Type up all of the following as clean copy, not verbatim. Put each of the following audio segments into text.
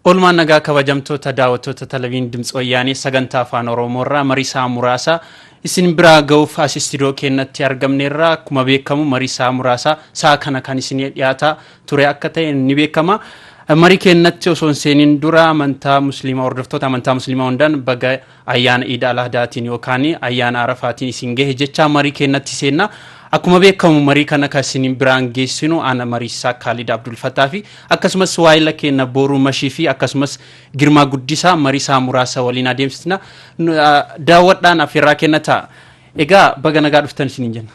Olmaan nagaa kabajamtoota daawwattoota televiiziyoon Dimtsi Wayyaanee sagantaa afaan Oromoorraa mariisaa muraasa isin biraa ga'uuf asistiidoo keenyatti argamneerra. Akkuma beekamu mariisaa muraasa saa kana kan isin dhiyaata ture akka ta'e ni beekama. Marii keenyatti osoo seeniin dura amantaa musliimaa hordoftoota amantaa musliimaa hundaan baga ayyaana Iid al-Adhaatiin yookaan ayyaana Arafaatiin isin gahe jecha marii keenyatti seenna. Akkuma beekamu marii kana kan isin biraan geessinu ana mariisaa Khalid Abdul Fattah fi akkasumas waayila keenya Booruu Mashii fi akkasumas Girmaa Guddisaa mariisaa muraasa waliin adeemsisna. Daawwadhaan afeerraa kenna ta'a. Egaa baga nagaa dhuftan isiniin jenna.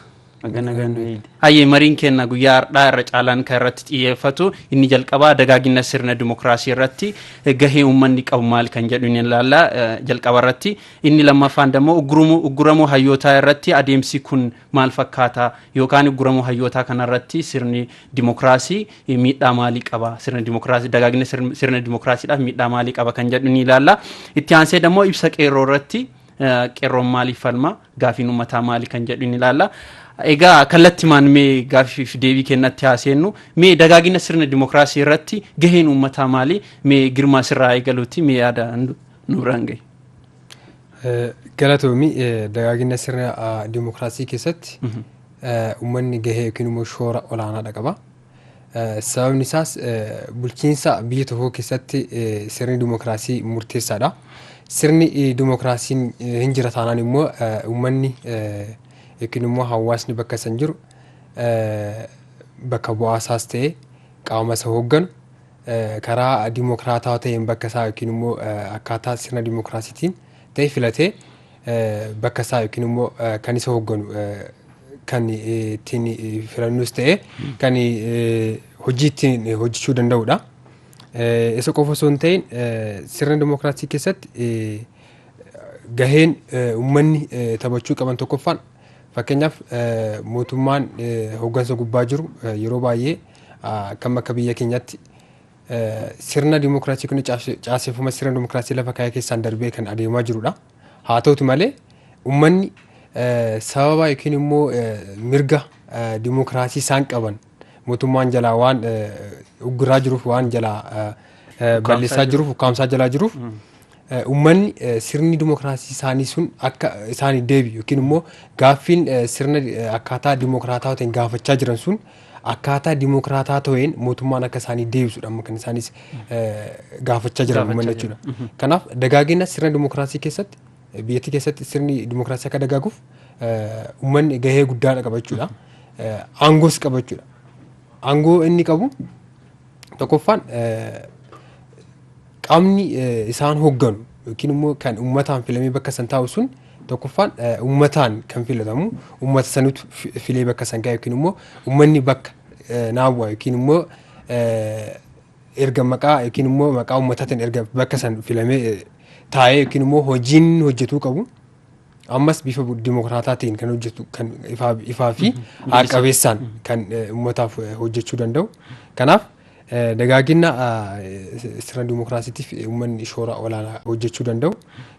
Hayyee mariin keenya guyyaa har'aa irra caalaan kan irratti xiyyeeffatu inni jalqabaa dagaagina sirna dimookiraasii irratti gahee uummanni qabu maal kan jedhu ni ilaalla jalqaba irratti. Inni lammaffaan immoo uguramuu hayyootaa irratti adeemsi kun maal fakkaata yookaan uguramuu hayyootaa kana irratti sirni dimookiraasii miidhaa maalii qaba, sirna dimookiraasii dagaagina sirna dimookiraasiidhaaf miidhaa maalii qaba kan jedhu ni ilaalla. Itti aansee immoo ibsa qeerroo irratti qeerroon maaliif falma, gaafiin uummataa maali kan jedhu ni ilaalla. Egaa kallattii mee gaaffii fi deebii kennatti haaseennu mee dagaagina sirna dimookiraasii irratti gaheen uummataa maali? Mee Girmaa sirraa eegaluuti mee yaada nu biraan gahe? Galatoomii dagaagina sirna dimookiraasii keessatti uummanni gahee yookiin immoo shoora olaanaadha qaba. Sababni isaas bulchiinsa biyya tokkoo keessatti sirni dimookiraasii murteessaadha. Sirni dimookiraasiin hin jira taanaan immoo uummanni yookiin immoo hawaasni bakka san jiru bakka bu'aasaas ta'e qaama isa hoogganu karaa dimookiraataa ta'een bakka isaa yookiin immoo akkaataa sirna dimookiraasiitiin ta'e filatee bakka isaa yookiin immoo kan isa hoogganu kan ittiin filannus ta'e kan hojii ittiin hojjechuu danda'udha. Isa qofa osoo hin ta'in sirna dimookiraasii keessatti gaheen uummanni taphachuu qaban tokkoffaan fakkeenyaaf mootummaan hooggansa gubbaa jiru yeroo baay'ee kan akka biyya keenyatti sirna dimookiraasii kun caaseffama sirna dimookiraasii lafa kaayee keessaan darbee kan adeemaa jirudha. Haa ta'utu malee uummanni sababa yookiin immoo mirga dimookiraasii isaan qaban mootummaan jalaa waan ugguraa jiruuf waan jalaa balleessaa jiruuf ukkaamsaa jalaa jiruuf uummanni sirni dimookiraasii isaanii sun akka isaanii deebi'u yookiin immoo gaaffiin sirna akkaataa dimookiraataa ta'een gaafachaa jiran sun akkaataa dimookiraataa ta'een mootummaan akka isaanii deebisudha kan isaanis gaafachaa jiran uummanni jechuudha. Kanaaf dagaagina sirna dimookiraasii keessatti biyyattii keessatti sirni dimookiraasii akka dagaaguuf uummanni gahee guddaadha qaba jechuudha. Aangoos qaba jechuudha. Aangoo inni qabu tokkoffaan qaamni isaan hoogganu yookiin immoo kan uummataan filamee bakka san taa'u sun tokkoffaan uummataan kan filatamu uummata sanitu filee bakka san gahe yookiin immoo uummanni bakka naawwaa yookiin immoo erga maqaa yookiin immoo maqaa uummataatiin erga bakka san filamee taa'ee yookiin immoo hojiin hojjetuu qabu ammas bifa dimookiraataatiin kan hojjetu kan ifaa fi haqa qabeessaan kan uummataaf hojjechuu danda'u. Kanaaf dagaagina sirna dimookiraasiitiif uummanni shoora olaanaa hojjechuu danda'u.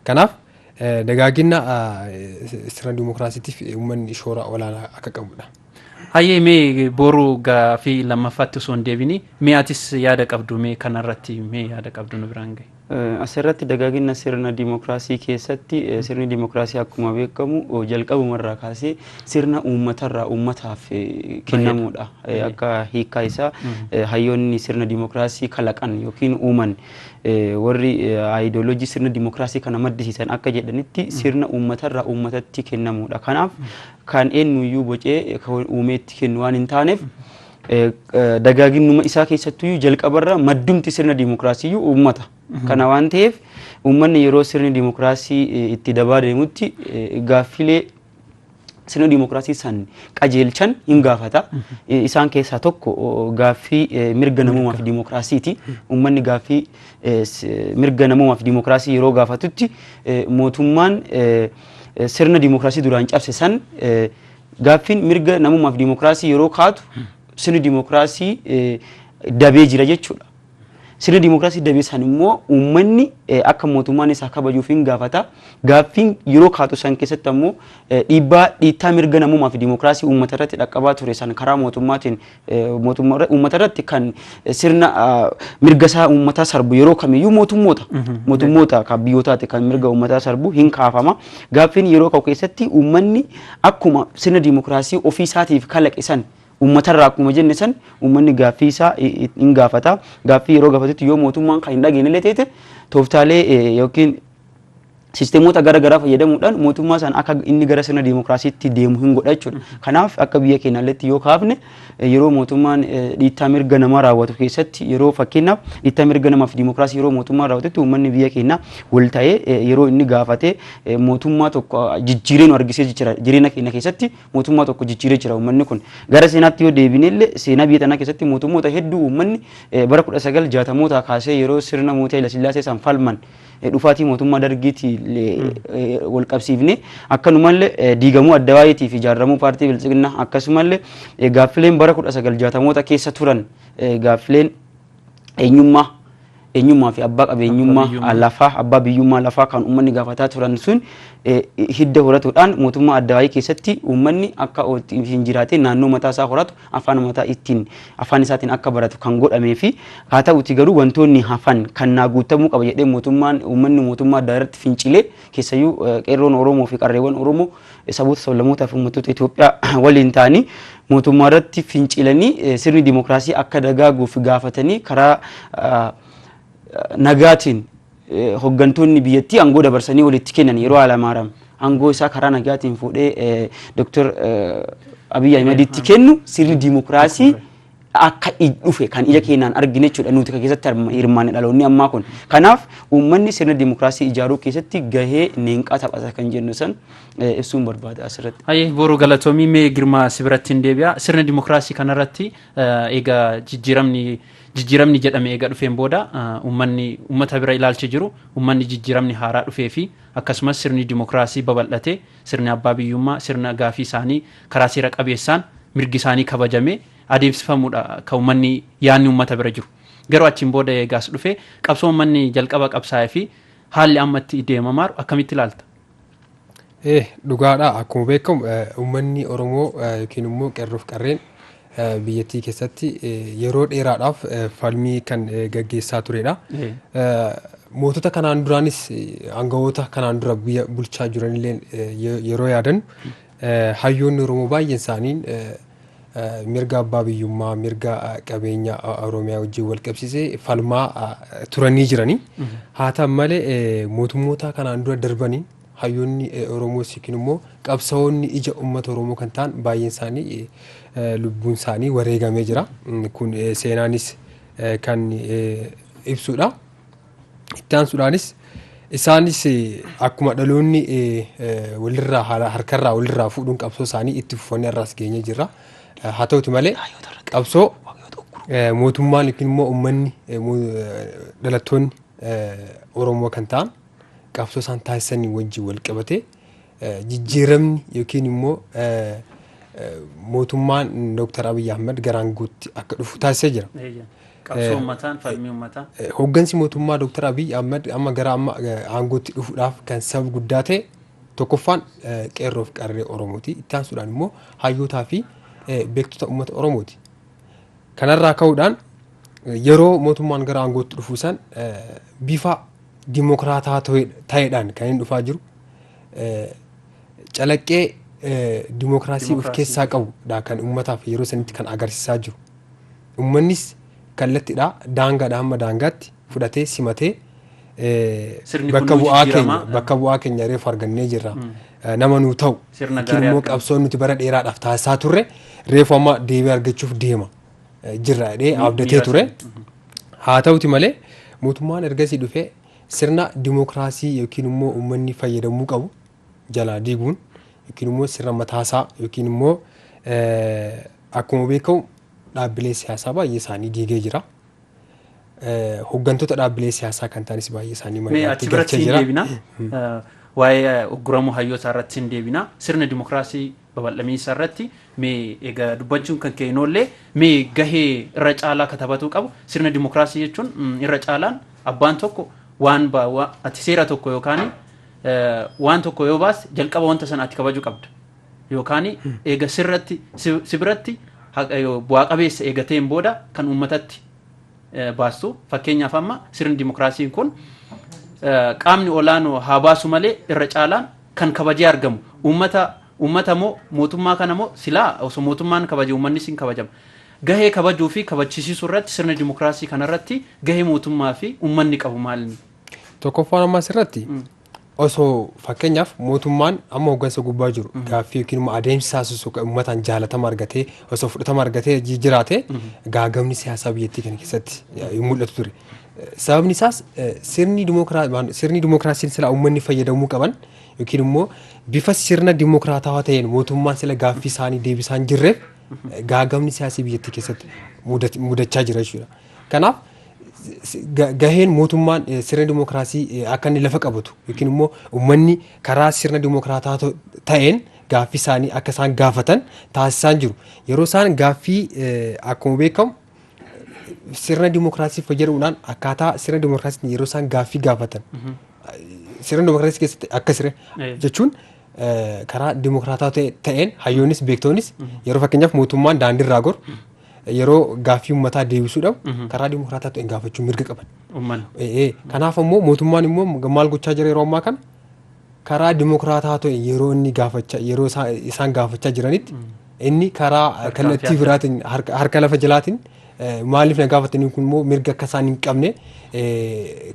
Kanaaf dagaagina sirna dimookiraasiitiif uummanni shoora olaanaa akka qabudha. Hayyee mee Booruu gaaffii lammaffaatti osoo hin deebini mee atis yaada qabdu mee kanarratti mee yaada qabdu nu biraan gahe? Asirratti dagaagina sirna dimookiraasii keessatti sirni dimookiraasii akkuma beekamu jalqabumarraa kaasee sirna uummatarraa uummataaf kennamuudha. Akka hiikaa isaa hayyoonni sirna dimookiraasii kalaqan yookiin uuman warri aayidooloojii sirna dimookiraasii kana maddisiisan akka jedhanitti sirna uummatarraa uummatatti kennamuudha. Kanaaf kan eenyuyyuu bocee uumeetti kennu waan hin taaneef dagaaginuma isaa keessattuu jalqabarra maddumti sirna dimookiraasii uummata. Kana waan ta'eef uummanni yeroo sirni dimookiraasii itti dabaa deemutti gaaffilee sirna dimookiraasii san qajeelchan hin gaafata. Isaan keessaa tokko gaaffii mirga namummaaf dimookiraasiiti. Uummanni gaaffii mirga namummaaf dimookiraasii yeroo gaafatutti mootummaan sirna dimookiraasii duraan cabse san gaaffiin mirga namummaaf dimookiraasii yeroo kaatu sirni dimookiraasii dabee jira jechuudha. sirna dimookiraasii dabeessan immoo uummanni akka mootummaan isaa kabajuuf hin gaafata. Gaaffiin yeroo kaatu san keessatti ammoo dhiittaa mirga namummaa fi dimookiraasii uummata irratti dhaqqabaa ture san karaa mootummaatiin uummata irratti kan sirna mirga isaa uummataa sarbu yeroo kamiyyuu mootummoota kan biyyootaati kan mirga uummataa sarbu hin kaafama. Gaaffiin yeroo ka'u keessatti uummanni akkuma sirna dimookiraasii ofii isaatiif kalaqisan uummatarraa akkuma jenne san uummanni gaaffii isaa hin gaafata. Gaaffii yeroo gaafatetti yoo mootummaan kan hin dhageenye ta'e tooftaalee yookiin sisteemota garaagaraa fayyadamuudhaan mootummaa san akka inni gara sirna dimookiraasiitti deemu hin godha jechuudha. Kanaaf akka biyya keenyaalletti yoo kaafne yeroo mootummaan dhiittaa mirga namaa raawwatu keessatti yeroo fakkeenyaaf dhiittaa mirga namaa fi dimookiraasii yeroo mootummaan raawwatetti uummanni biyya keenyaa wal ta'ee yeroo inni gaafate mootummaa tokko jijjiiree nu argisee jira jireenya keenya keessatti mootummaa tokko jijjiiree jira uummanni kun gara seenaatti yoo deebinellee seenaa biyya tanaa keessatti mootummoota hedduu uummanni bara 1960moota kaasee yeroo sirna mootii Hayila Sillaasee san falman dhufaatii mootummaa dargiitii wal qabsiifne akkanumallee diigamuu adda waayeetii fi ijaarramuu paartii bilisignaa akkasumallee gaaffileen bara 1960moota keessa turan gaaffileen eenyummaa fi abbaa qabeenyummaa lafaa abbaa biyyummaa lafaa kan uummanni gaafataa turan sun hidda horatuudhaan mootummaa adda waayee keessatti uummanni akka hin jiraate naannoo mataa isaa horatu afaan isaatiin akka baratu kan godhamee fi haa ta'uti garuu wantoonni hafan kan naa guutamuu qaba jedhee uummanni mootummaa adda irratti fincilee keessayyuu qeerroon Oromoo fi qarreewwan Oromoo saboota sablammootaa fi uummattoota Itoophiyaa waliin ta'anii mootummaa irratti fincilanii sirni dimookiraasii akka dagaaguuf gaafatanii karaa nagaatiin hoggantoonni biyyattii aangoo dabarsanii walitti kennan yeroo Hayilamaariyaam aangoo isaa karaa nagaatiin fuudhee Dr. Abiy Ahmeditti kennu sirni dimookiraasii akka dhufe kan ija keenyaan argine jechuudha nuti keessatti hirmaanne dhaloonni ammaa kun. Kanaaf uummanni sirna dimookiraasii ijaaruu keessatti gahee neenqaa taphata kan jennu san ibsuun barbaada asirratti. Hayyee boruu galatoomii mee Girmaa sibiratti hin deebi'a. Sirna dimookiraasii kanarratti egaa jijjiiramni jedhame eega dhufeen booda uummata bira ilaalcha jiru uummanni jijjiiramni haaraa dhufee fi akkasumas sirni dimookiraasii babal'ate sirni abbaa biyyummaa sirna gaafii isaanii karaa seera qabeessaan mirgi isaanii kabajamee adeemsifamuudha kan uummanni yaanni uummata bira jiru. Garuu achiin booda eegaas dhufe qabsoo uummanni jalqaba qabsaa'ee fi haalli ammatti deemamaa jiru akkamitti ilaalta? Dhugaadha akkuma beekamu uummanni Oromoo yookiin immoo qeerroof qarreen biyyattii keessatti yeroo dheeraadhaaf falmii kan gaggeessaa turedha. Mootota kanaan duraanis aangawoota kanaan dura biyya bulchaa jiranillee yeroo yaadan hayyoonni Oromoo baay'een isaanii mirga abbaa biyyummaa mirga qabeenya Oromiyaa wajjin wal qabsiisee falmaa turanii jiranii. Haa ta'u malee mootummoota kanaan dura darbanii hayyoonni Oromoo yookiin immoo qabsaa'onni ija uummata Oromoo kan ta'an baay'een isaanii lubbuun isaanii wareegamee jira. Kun seenaanis kan ibsudha. Itti aansuudhaanis isaanis akkuma dhaloonni walirraa harkarraa walirraa fuudhuun qabsoo isaanii itti fufanii har'as geenye jirra. Haa ta'uti malee qabsoo mootummaan yookiin immoo uummanni dhalattoonni Oromoo kan ta'an qabsoo isaan taasisanii wajjin wal qabatee jijjiiramni yookiin immoo mootummaan Dr. Abiy Ahmed gara aangootti akka dhufu taasisee jira. Qabsoo uummataan falmii uummataa. Hooggansi mootummaa Dr. Abiy Ahmed amma gara aangootti dhufuudhaaf kan sababa guddaa ta'e tokkoffaan qeerroof qarree Oromooti. Itti aansuudhaan immoo hayyootaa fi beektota uummata Oromooti. Kanarraa ka'uudhaan yeroo mootummaan gara aangootti dhufu san bifa dimookiraataa ta'eedhaan kan inni dhufaa jiru calaqqee dimookiraasii of keessaa qabudha kan uummataaf yeroo sanitti kan agarsiisaa jiru. Uummannis kallattiidha daangaadha hamma daangaatti fudhatee simatee bakka bu'aa keenya reefu argannee jirra. Nama nuu ta'u yookiin immoo qabsoon nuti bara dheeraadhaaf taasisaa turre reefu amma deebii argachuuf deema jirra jedhee abdatee ture. Haa ta'uti malee mootummaan ergasii dhufee sirna dimookiraasii yookiin immoo uummanni fayyadamuu qabu jalaa diiguun yookiin immoo sirna mataasaa yookiin immoo akkuma beekamu dhaabbilee siyaasaa baay'ee isaanii diigee jira. Hooggantoota dhaabbilee siyaasaa kan ta'anis baay'ee isaanii madaatti galchee jira. waa'ee ugguramu hayyoota irratti hin deebina. Sirna dimokiraasii babal'amiinsa irratti mee egaa dubbachuun kan keenollee mee gahee irra caalaa katabatuu qabu. Sirna dimokiraasii jechuun irra caalaan abbaan tokko waan ati seera tokko yookaan waan tokko yoo baas jalqaba wanta sana ati kabajuu qabda. Yookaan eega sirratti sibiratti bu'aa qabeessa eegateen booda kan uummatatti baastu. Fakkeenyaaf amma sirni dimokiraasiin kun qaamni olaanoo haa baasu malee irra caalaan kan kabajee argamu uummata moo mootummaa kana moo silaa osoo mootummaan kabaje uummanni sin kabajama. Gahee kabajuu fi kabachiisuu irratti sirna dimokiraasii kanarratti gahee mootummaa fi uummanni qabu maalini? Tokkoffaan ammas irratti osoo fakkeenyaaf mootummaan amma hoggansa gubbaa jiru gaaffii yookiin immoo adeemsi taasisu uummataan jaalatama argatee osoo fudhatama argatee jiraate gaagamni siyaasaa biyyattii kana keessatti mul'atu ture. Sababni isaas sirni dimokiraasiin sila uummanni fayyadamuu qaban yookiin immoo bifa sirna dimokiraatawaa ta'een mootummaan sila gaaffii isaanii deebisaan jirreef gaagamni siyaasii biyyattii keessatti mudachaa jira jechuudha. Kanaaf gaheen mootummaan sirna dimokiraasii akka inni lafa qabatu yookiin immoo uummanni karaa sirna dimokiraataa ta'een gaaffii isaanii akka isaan gaafatan taasisaan jiru. Yeroo isaan gaaffii akkuma beekamu sirna dimokiraasii fayyadamuudhaan akkaataa sirna dimokiraasii yeroo isaan gaaffii gaafatan sirna dimokiraasii keessatti akka sirna jechuun karaa dimokiraataa ta'een hayyoonnis beektoonnis yeroo fakkeenyaaf mootummaan daandii irraa goru yeroo gaaffii uummataa deebisuudhaaf karaa dimokiraataa ta'een gaafachuu mirga qaban. Kanaaf immoo mootummaan immoo maal gochaa jira yeroo ammaa kana karaa dimokiraataa ta'een yeroo inni gaafachaa yeroo isaan gaafachaa jiranitti inni karaa kallattii biraatiin harka lafa jalaatiin maaliif na gaafatanii kun immoo mirga akka isaan hin qabne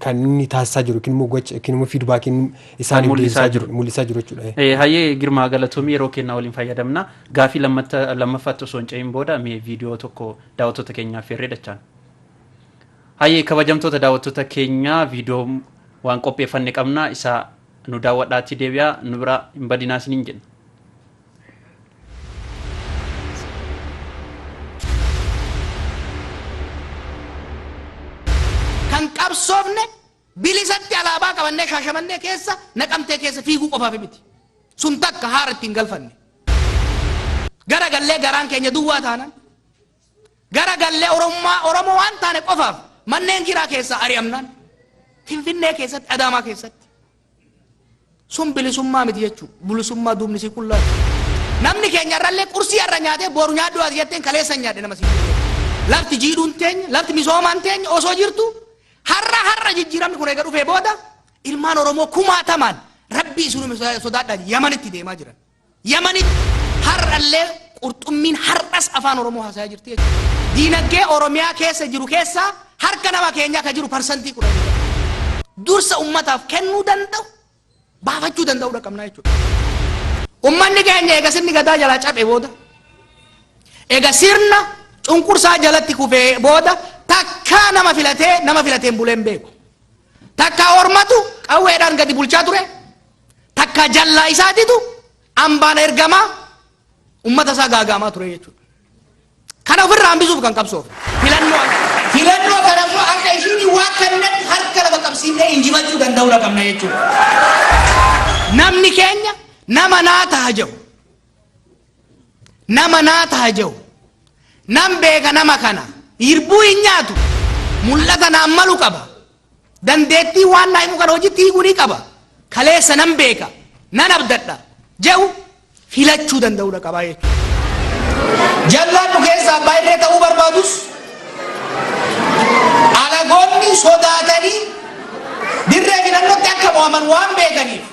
kan inni taasisaa jiru yookiin immoo gocha yookiin immoo fiidbaakiin isaan mul'isaa jiru jechuudha. Hayyee Girmaa Galatoomii yeroo kennaa waliin fayyadamna. Gaaffii lammaffaatti osoo hin ce'in booda mee viidiyoo tokko daawwattoota keenyaaf firree dachaan. Hayyee kabajamtoota daawwattoota keenyaa viidiyoo waan qopheeffanne qabna isa nu daawwadhaatti deebi'aa nu bira hin badinaas niin jenna. qabsoofne bilisatti alaabaa qabannee shaashamannee keessa naqamtee keessa fiiguu qofaaf miti sun takka haara ittiin galfanne gara gallee garaan keenya duwwaa taanan gara gallee oromoo waan taane qofaaf manneen kiraa keessa ari'amnaan finfinnee keessatti adaamaa keessatti sun bilisummaa miti jechuudha. Bilisummaa duubni si qullaa namni keenya irrallee qursii irra nyaatee boru nyaaddu ati jetteen kaleessa nyaadhe nama si lafti jiidhuun teenya lafti misoomaan teenya osoo jirtu har'a jijjiiramni kun eega dhufee booda ilmaan oromoo kumaatamaan rabbii isin sodaadhaan yamanitti deemaa jiran. Yamanitti har'allee qurxummiin har'as afaan oromoo haasaa jirti jechuudha. Diinagdee oromiyaa keessa jiru keessaa harka nama keenyaa ka jiru parsantii 10 dursa ummataaf kennuu danda'u baafachuu danda'uu qabna jechuudha. Ummanni keenya eega sirni gadaa jalaa cabe booda eega sirna cunqursaa jalatti kufee booda takka nama filateen buleen beeku. Takka ormatu qawweedhaan gadi bulchaa ture. Takka jallaa isaatitu ambaan ergamaa ummata isaa gaagaamaa ture jechuudha. Kana ofirraa hambisuuf kan qabsoof filannoo kana immoo akka ishiin waan kanneen harka lafa qabsiifnee injifachuu danda'uu qabna jechuudha. Namni keenya nama naa ta'a jiru. Nama naa ta'a jiru. Nam beeka nama kana hirbuu hin nyaatu mul'ata naan malu qaba. Dandeettii waan naa himu kana hojiitti hiikuu ni qaba. Kaleessa nan beeka nan abdadha jedhu filachuu danda'uu qaba jechuudha. Jallaan nu keessaa baay'ee ta'uu barbaadus alagoonni sodaatanii dirree filannootti akka mo'aman waan beekaniif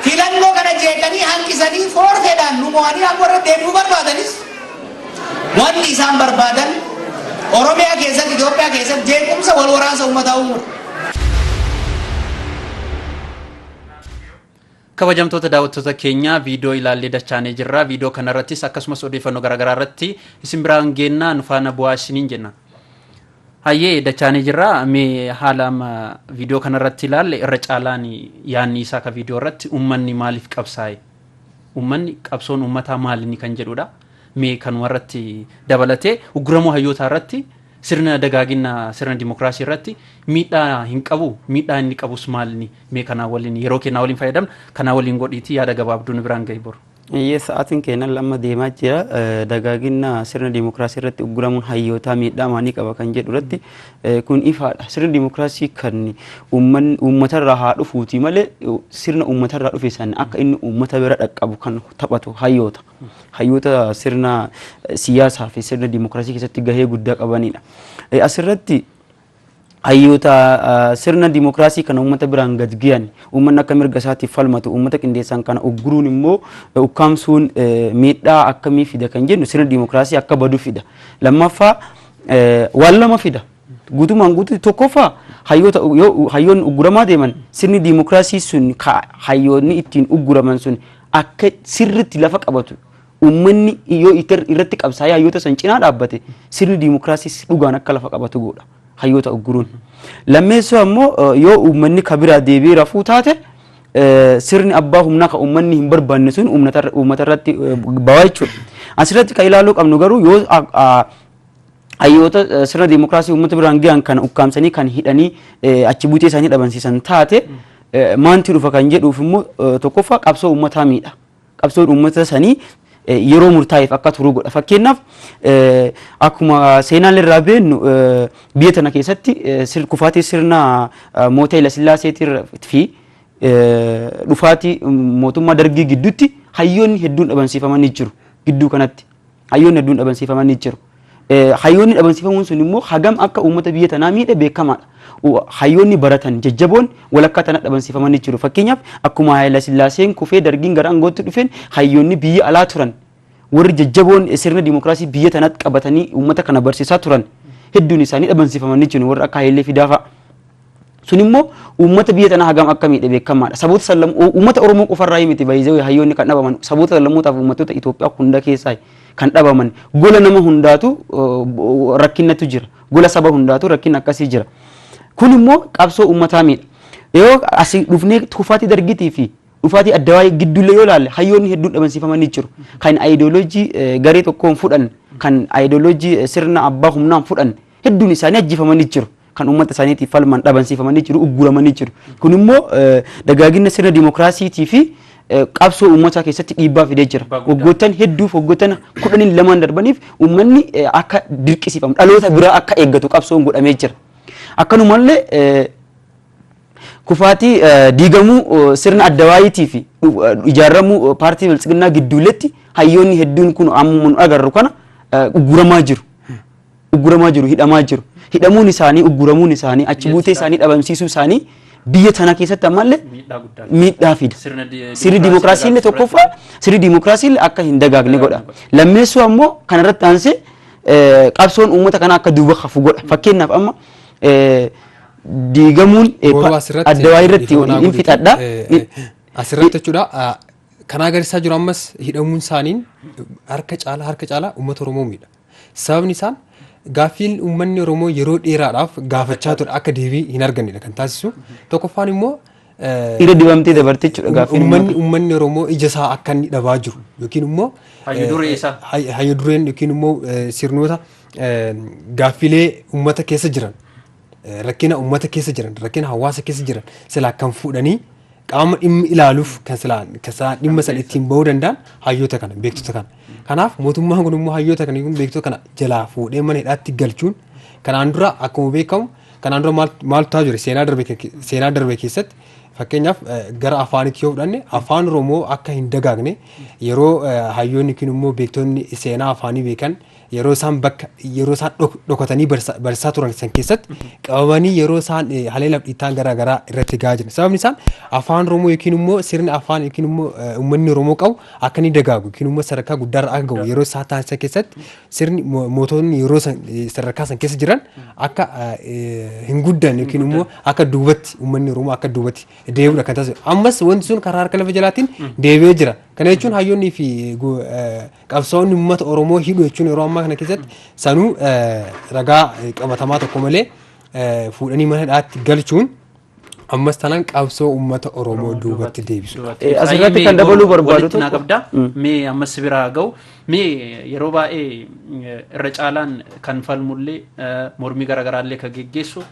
filannoo kana jeeqanii hanqisanii foorfeedhaan nu mo'anii akka warra deebi'uu barbaadanis wanti isaan barbaadan Oromiyaa keessatti Itoophiyaa keessatti jeequmsa wal waraansa uummataa uumuudha. Kabajamtoota daawwattoota keenya viidiyoo ilaallee dachaanee jirra. Viidiyoo kanarrattis akkasumas odeeffannoo garaagaraa irratti isin biraan geennaa nu faana bu'aa isiniin jenna. Hayyee dachaanee jirra. Mee haala viidiyoo kanarratti ilaalle irra caalaan yaanni isaa ka viidiyoo irratti uummanni maaliif qabsaa'e? Uummanni qabsoon uummataa maalinni kan jedhudha. Mee kan warratti dabalatee ugguramoo hayyootaa irratti sirna dagaagina sirna dimokiraasii irratti miidhaa hin qabu miidhaa inni qabus maalni mee kana waliin yeroo kennaa waliin fayyadamna kana waliin godhiitii yaada gabaabduu nu biraan ga'ii boru. Sa'aatiin keenya lama deemaa jira dagaagina sirna dimokiraasii irratti ugguramuun hayyoota miidhaa maalii qaba kan jedhu irratti kun ifaadha. Sirna dimokiraasii kan uummatarraa haa dhufuuti malee sirna uummatarraa dhufe san akka inni uummata bira dhaqqabu kan taphatu hayyoota. Hayyoota sirna siyaasaa fi sirna dimokiraasii keessatti gahee guddaa qabanidha. Asirratti hayyoota sirna dimokiraasii kana uummata biraan gad giyan uummanni akka mirga isaatiif falmatu uummata qindeessan kana ugguruun immoo ukkaamsuun miidhaa akkamii fida kan jennu sirna dimokiraasii akka badu fida. Lammaffaa waan lama fida. Guutumaan guutuutti tokkoffaa hayyoonni ugguramaa deeman sirni dimokiraasii sun hayyoonni ittiin ugguraman sun akka sirritti lafa qabatu uummanni yoo irratti qabsaa'ee hayyoota san cinaa dhaabbate sirni dimokiraasii dhugaan akka lafa qabatu godha. Hayyoota ugguruun lammeessoo ammoo yoo uummanni kabiraa deebi'ee rafuu taate sirni abbaa humnaa kan uummanni hin barbaanne sun uummata irratti bawaa jechuudha. Asirratti kan ilaaluu qabnu garuu yoo hayyoota sirna dimokiraasii uummata biraan gahan kan ukkaamsanii kan hidhanii achi buutee isaanii dhabamsiisan taate maanti dhufa kan jedhuuf immoo tokkoffaa qabsoo uummataa miidha. Qabsoon uummata sanii yeroo murtaa'eef akka turu godha. Fakkeenyaaf akkuma seenaan irraa beennu biyya tana keessatti kufaatii sirna mootii Haayile Sillaaseetii fi dhufaatii mootummaa Dargii gidduutti hayyoonni hedduun dhabamsiifamanii jiru. Gidduu kanatti hayyoonni hedduun dhabamsiifamanii jiru. Hayyoonni dhabamsiifamuun sun immoo hagam akka uummata biyya tanaa miidhe beekamaadha. Hayyoonni baratan jajjaboon walakkaa tana dhabamsiifamanii jiru. Fakkeenyaaf akkuma Haayile Sillaaseen kufee Dargiin gara aangootti dhufeen hayyoonni biyya alaa turan warri jajjaboon sirna dimokiraasii biyya tanatti qabatanii uummata kana barsiisaa turan hedduun isaanii dhabamsiifamanii jiru warra akka Hayilee Fidaa fa'a. Sun immoo uummata biyya tanaa hagam akka miidhe beekamaadha. Saboota sallamoo uummata Oromoo qofarraa miti baay'ee hayyoonni kan dhabaman saboota sallamootaaf uummattoota Itoophiyaa hunda keessaa kan dhabaman gola nama hundaatu rakkinatu jira. Gola saba hundaatu rakkin akkasii jira. Kun immoo qabsoo uummataa miidha. Yoo asii dhufnee kufaatii Dargiitii fi dhufaatii Addawaayee gidduullee yoo ilaalle hayyoonni hedduun dhabamsiifamanii jiru. Kan ayidooloojii garee tokkoon fudhan kan ayidooloojii sirna abbaa humnaan fudhan hedduun isaanii ajjeefamanii jiru. Kan uummata isaaniitiif falman dhabamsiifamanii jiru ugguramanii jiru. Kun immoo dagaagina sirna dimokiraasiitii fi qabsoo uummataa keessatti dhiibbaa fidee jira. Waggoottan hedduuf waggoottan 12 darbaniif uummanni akka dirqisiifamu dhaloota biraa akka eeggatu qabsoon godhamee jira. Akkanumallee kufaatii diigamuu sirna Addawaayitii fi ijaaramuu paartii Biltsiginnaa gidduuletti hayyoonni hedduun kun amma agarru kana ugguramaa jiru. Ugguramaa jiru, hidhamaa jiru. Hidhamuun isaanii, ugguramuun isaanii, achi buutee isaanii dhabamsiisuu isaanii biyya tana keessatti ammallee miidhaa fida. Sirni dimokiraasii illee tokkoffaa sirni dimokiraasii illee akka hin dagaagne godha. Lammeessoo ammoo kanarratti aansee qabsoon uummata kanaa akka duuba hafu godha. Fakkeenyaaf amma diigamuun Addawaayii irratti hin fixadha. Asirratti jechuudha kan agarsiisaa jiru ammas hidhamuun isaaniin harka caalaa uummata Oromoo miidha. Sababni isaan gaaffiin uummanni Oromoo yeroo dheeraadhaaf gaafachaa ture akka deebii hin argannedha kan taasisu. Tokkoffaan immoo dhiira dibamtee dabarte jechuudha gaaffiin uummanni Oromoo ija isaa akka inni dhabaa jiru yookiin immoo hayyu dureen yookiin immoo sirnoota gaaffilee uummata keessa jiran rakkina uummata keessa jiran rakkina hawaasa keessa jiran silaa kan fuudhanii qaama dhimmi ilaaluuf kan silaa dhimma san ittiin bahuu danda'an hayyoota kana beektota kana. Kanaaf mootummaan kun immoo hayyoota kana kun beektota kana jalaa fuudhee mana hidhaatti galchuun kanaan dura akkuma beekamu kanaan dura maaltu ta'aa jire seenaa darbe keessatti fakkeenyaaf gara afaanitti yoo fudhanne afaan Oromoo akka hin dagaagne yeroo hayyoonni kun immoo beektonni seenaa afaanii beekan yeroo isaan dhokatanii barsiisaa turan san keessatti qabamanii yeroo isaan haleelaaf dhiittaan garaagaraa irratti gahaa jiran. Sababni isaan afaan Oromoo yookiin immoo sirni afaan yookiin immoo uummanni Oromoo qabu akka inni dagaagu yookiin immoo sadarkaa guddaarra akka gahu yeroo isaa taasisan keessatti sirni mootonni yeroo sadarkaa san keessa jiran akka hin guddan yookiin immoo akka duubatti uummanni Oromoo akka duubatti deebi'uudha kan taasisu. Ammas wanti sun karaa harka lafa jalaatiin deebi'ee jira. Kana jechuun hayyoonnii fi qabsaa'onni uummata Oromoo hidhu jechuun yeroo ammaa kana keessatti sanuu ragaa qabatamaa tokko malee fuudhanii mana hidhaatti galchuun ammas taanaan qabsoo uummata Oromoo duubatti deebisu. Asirratti kan dabaluu barbaadu tokko qabda mee ammas biraa ga'u mee yeroo baay'ee irra caalaan kan falmullee mormii garaagaraallee kan geggeessu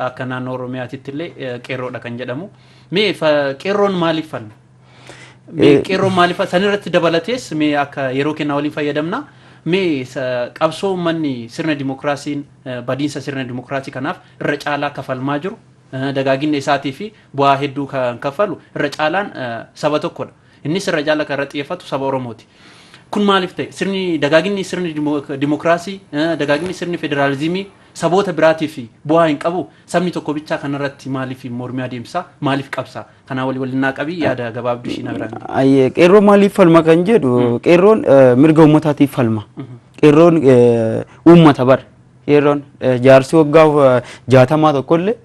akka naannoo Oromiyaatitti illee qeerroodha kan jedhamu mee qeerroon maaliif falma? Mee qeerroon maaliif sanirratti dabalatees mee akka yeroo kennaa waliin fayyadamna mee qabsoo uummanni sirna dimokiraasiin badiinsa sirna dimokiraasii kanaaf irra caalaa kafalmaa jiru dagaaginni isaatii fi bu'aa hedduu kan kafalu irra caalaan saba tokkodha. Innis irra caalaa kan irra xiyyeeffatu saba Oromooti. Kun maaliif ta'e sirni dagaaginni sirni dimokiraasii dagaaginni sirni federaalizimii saboota biraatii fi bu'aa hin qabu sabni tokko bichaa kanarratti maaliif mormii adeemsa maaliif qabsa kanaa waliin qabii yaada gabaabduu ishii nagaraan. Ayyee qeerroo maaliif falma kan jedhu qeerroon mirga uummataatiif falma. Qeerroon uummata bar qeerroon jaarsi waggaa 60 tokkollee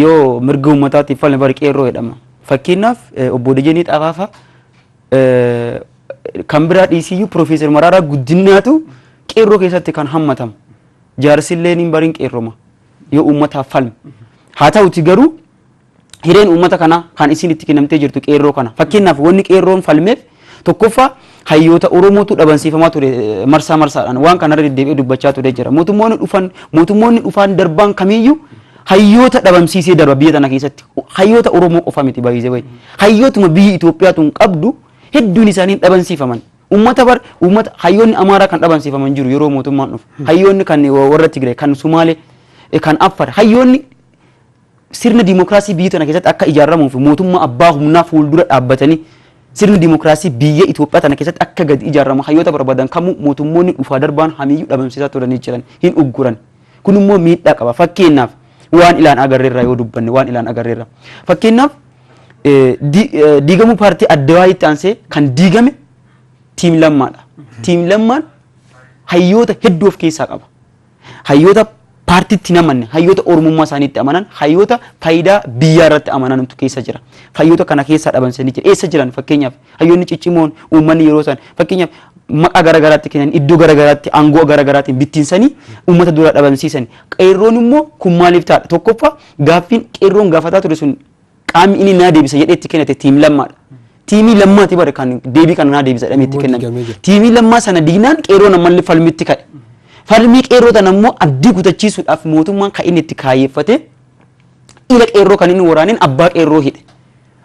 yoo mirga uummataatiif falme bar qeerroo jedhama. Fakkeenyaaf obbo Dejenii Xafaafa kan biraa dhiisiyyuu Profeesar Maraaraa Guddinaatu qeerroo keessatti kan hammatamu. Jaarsillee niin bariin qeerroma yoo uummataaf falme. Haa ta'uti garuu hireen uummata kana kan isin itti kennamtee jirtu qeerroo kana. Fakkeenyaaf wanni qeerroon falmeef tokkoffaa hayyoota Oromootu dhabansiifamaa ture marsaa marsaadhaan waan kanarra deddeebi'ee dubbachaa ture jira. Mootummoonni dhufan darbaan kamiyyuu hayyoota dhabamsiisee darba biyya tana keessatti. Hayyoota Oromoo qofa miti baay'isee baay'ee. Hayyootuma biyyi Itoophiyaatuun qabdu hedduun isaanii dhabansiifaman. Uummata hayyoonni Amaaraa kan dhabansiifaman jiru yeroo mootummaan dhufu. Hayyoonni kan warra Tigiree kan Sumaalee kan Affaar hayyoonni sirna dimokiraasii biyya tana keessatti akka ijaaramuuf mootummaa abbaa humnaa fuuldura dhaabbatanii sirni dimokiraasii biyya Itoophiyaa tana keessatti akka gadi ijaaramu hayyoota barbaadan kamuu mootummoonni dhufaa darbaan hamiyyuu dhabamsiisaa turanii jiran hin ugguran. Kun immoo miidhaa qaba. Fakkeenyaaf waan ilaan agarreerra yoo dubbanne waan ilaan agarreerra. Fakkeenyaaf diigamuu paartii Addawaayitti aansee kan diigame Tiim Lammaadha. Tiim Lammaan hayyoota hedduu of keessaa qaba. Hayyoota paartiitti namanne, hayyoota Oromummaa isaaniitti amanan, hayyoota faayidaa biyyaa irratti amanantu keessa jira. Hayyoota kana keessaa dhabansanii jira. Eessa jiran fakkeenyaaf hayyoonni ciccimoon uummanni yeroo isaan fakkeenyaaf maqaa garaagaraatti kennan iddoo garaagaraatti aangoo garaagaraatiin bittinsanii uummata dura dhabamsiisan. Qeerroon immoo kun maaliif ta'a? Tokkoffaa gaaffiin qeerroon gaafataa ture sun qaamni inni naa deebisa jedhee itti kennate Tiim Lammaadha. Tiimii Lammaati bare kan deebii kana naa deebisa jedhamee itti kenname. Tiimii Lammaa sana diinaan qeerroon ammallee falmitti ka'e. Falmii qeerroo tan ammoo abdii kutachiisuudhaaf mootummaan kan inni itti kaayyeffate ila qeerroo kan inni waraaneen abbaa qeerroo hidhe.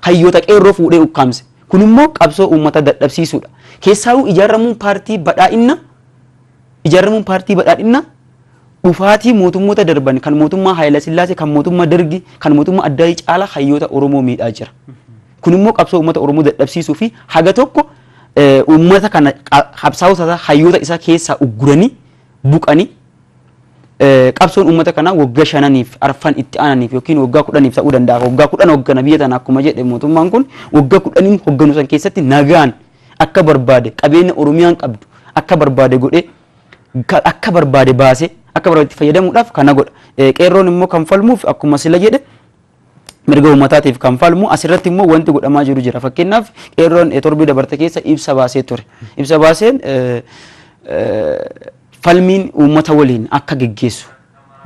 Hayyoota qeerroo fuudhee ukkaamse. Kun immoo qabsoo uummata dadhabsiisuudha. Keessaawuu ijaaramuun paartii badhaadhinaa dhufaatii mootummoota darban kan mootummaa Haayila Sillaasee kan mootummaa Dargii kan mootummaa Addaayii caalaa hayyoota Oromoo miidhaa jira. Kun immoo qabsoo uummata Oromoo dadhabsiisuu fi haga tokko uummata kana qabsaa'ota hayyoota isaa keessaa ugguranii buqanii qabsoon uummata kanaa waggaa 5 arfan itti aananiif yookiin waggaa 10 ta'uu danda'a. Waggaa 10 hoggana biyya tana akkuma jedhe mootummaan kun waggaa 10 hogganu san keessatti nagaan akka barbaade qabeenya Oromiyaan qabdu akka barbaade godhee akka barbaade baasee akka barbaade fayyadamuudhaaf kana godha. Qeerroon immoo kan falmuuf akkuma sila jedhe mirga uummataatiif kan falmu asirratti immoo wanti godhamaa jiru jira. Fakkeenyaaf qeerroon torbii dabarte keessa ibsa baasee ture. Ibsa baaseen falmiin uummata waliin akka geggeessu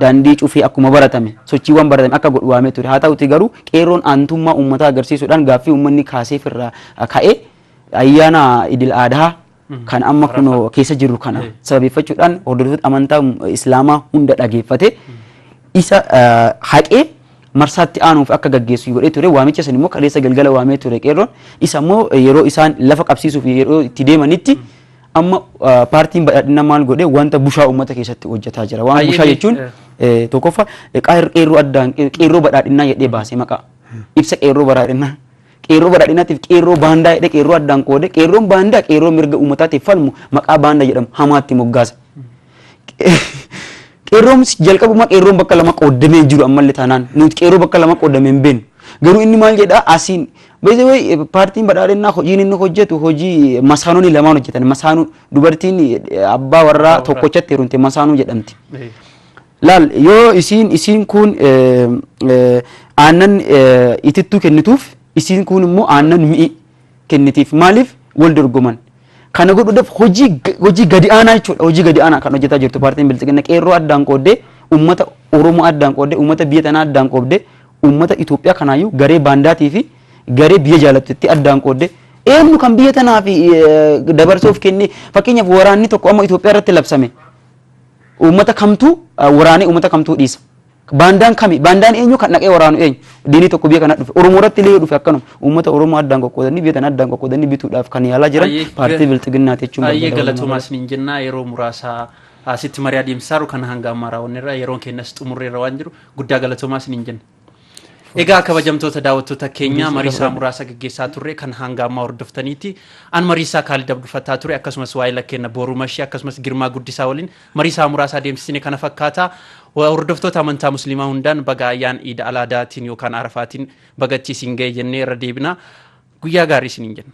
daandii cufii akkuma baratame sochiiwwan baratame akka godhu waamee ture. Haa ta'uti garuu qeerroon aantummaa uummataa agarsiisuudhaan gaaffii uummanni kaaseef irraa ka'ee ayyaana idil aadaa kan amma kun keessa jiru kana sababeeffachuudhaan hordoftoota amantaa islaamaa hunda dhageeffate isa haqee marsaatti aanuuf akka gaggeessu godhee ture. Waamicha san immoo kaleessa galgala waamee ture qeerroon. Isa immoo yeroo isaan lafa qabsiisuuf yeroo itti deemanitti amma paartiin badhaadhinaa maal godhee wanta bushaa uummata keessatti hojjetaa jira. Waan bushaa jechuun tokkoffaa qeerroo badhaadhinaa jedhee baasee maqaa ibsa qeerroo badhaadhinaa. Qeerroo badhaadhinaatiif qeerroo baandaa jedhee qeerroo addaan qoode qeerroon baandaa qeerroo mirga uummataatiif falmu maqaa baandaa jedhamu hamaatti moggaasa. Qeerroon jalqabuma qeerroon bakka lama qoodamee jiru ammallee taanaan nuti qeerroo bakka lama qoodamee hin beeknu. Garuu inni maal jedhaa asiin paartiin badhaadhinaa hojiin inni hojjetu hojii masaanonni lamaan hojjetan. Masaanuu dubartiin abbaa warraa tokkochatti heerumte masaanuu jedhamti. Laal yoo isiin kun aannan itittuu kennituuf isiin kun immoo aannan mi'i kennitiif maaliif wal dorgoman. Kana godhuudhaaf hojii gadi aanaa jechuudha. Hojii gadi aanaa kan hojjetaa jirtu paartiin bilisiginna qeerroo addaan qooddee uummata Oromoo addaan qooddee uummata biyya tanaa addaan qooddee uummata Itoophiyaa kanaayyuu garee baandaatii fi garee biyya jaalatutti addaan qoodde eenyu kan biyya tanaaf dabarsuuf kenne fakkeenyaaf waraanni tokko amma Itoophiyaa irratti labsame uummata kamtuu waraanee uummata kamtuu dhiisa. Baandaan kami baandaan eenyu kan dhaqee waraanu eenyu diinii tokko biyya kana dhufe Oromoo irratti illee dhufe akkanuma uummata Oromoo addaan qoqqoodanii biyya tana addaan qoqqoodanii bituudhaaf kan yaalaa jiran paartii bilxiginnaati jechuun baay'ee galatoomaas nin jenna yeroo muraasa asitti marii adeemsisaaru kan hanga ammaa raawwanneerra yeroon keenyas xumurreerra waan jiru guddaa galatoomaas nin jenna. Egaa kabajamtoota daawwattoota keenya mariisaa muraasa gaggeessaa turre kan hanga ammaa hordoftaniiti an mariisaa Kaalid Abdufattaa ture akkasumas waa'ee lakkeenya Boorumashii akkasumas Girmaa Guddisaa waliin mariisaa muraasa adeemsisne kana fakkaata hordoftoota amantaa musliimaa hundaan baga ayyaana Iid al-Adaatiin yookaan Arafaatiin bagatti isin ga'e jennee irra deebina guyyaa gaarii isiniin jenna.